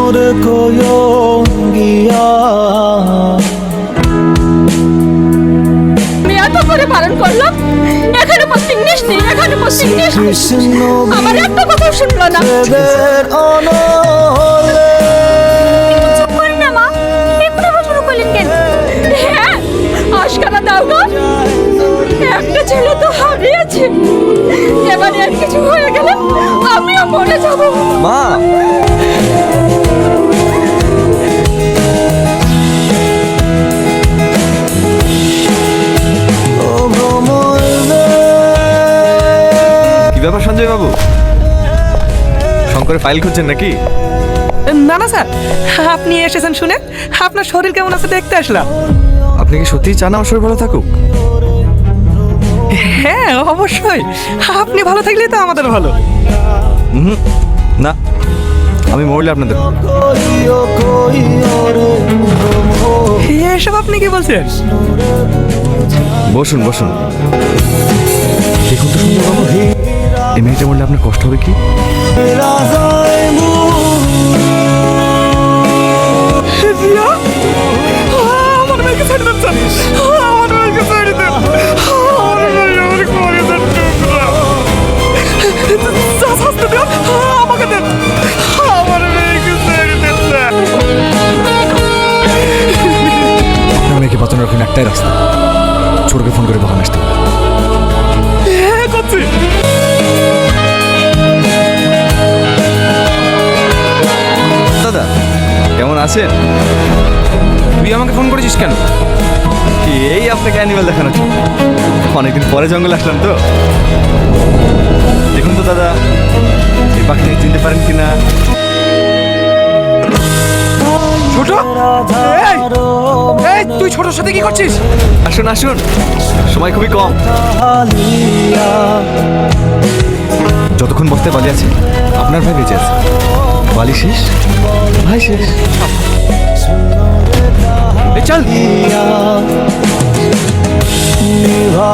सुनूर को योगिया এত করে বারণ করলাম, এখানে পোস্টিং নিস নি, এখানে পোস্টিং নিস নি। আমার একটা কথা শুনলো না। চুপ করেন না মা, এগুলো শুরু করলেন কেন? হ্যাঁ, আশকারা দাও গো। একটা ছেলে তো হারিয়েছে, এবারে আর কিছু হয়ে গেলে আমিও মরে যাব। মা কি ব্যাপার সঞ্জয় বাবু, শঙ্করের ফাইল খুঁজছেন নাকি? না না স্যার, আপনি এসেছেন শুনে আপনার শরীর কেমন আছে দেখতে আসলাম। আপনি কি সত্যিই চান আমার শরীর ভালো থাকুক? হ্যাঁ অবশ্যই, আপনি ভালো থাকলেই তো আমাদের ভালো। না, আমি মরলে আপনাদের ভালো। এসব আপনি কি বলছেন? বসুন বসুন, দেখুন তো সঞ্জয় বাবু, এই মেয়েটা মরলে আপনার কষ্ট হবে কি? জিয়া, আমার মেয়েকে ছেড়ে দেন স্যার, আমার মেয়েকে ছেড়ে দেন, আমার মেয়ে আমার করে দেন টুকরা। যা শাস্তি দেন আমাকে দেন, আমার মেয়েকে ছেড়ে দেন স্যার। আপনার মেয়েকে বাঁচানোর এখন একটাই রাস্তা, ছোটকে ফোন করে বাগান আসতে হবে। হ্যাঁ করছি। দাদা কেমন আছেন? তুই আমাকে ফোন করেছিস কেন? কি এই আপনাকে অ্যানিমেল দেখানোর জন্য। অনেকদিন পরে জঙ্গলে আসলাম তো। দেখুন তো দাদা, এই পাখিকে চিনতে পারেন কিনা? ছোট, এই, এই তুই ছোটর সাথে কি করছিস? আসুন আসুন, সময় খুবই কম। যতক্ষণ বসতে বালি আছে, আপনার ভাই বেঁচে আছে। বালি শেষ, ভাই শেষ। এই চল। निभा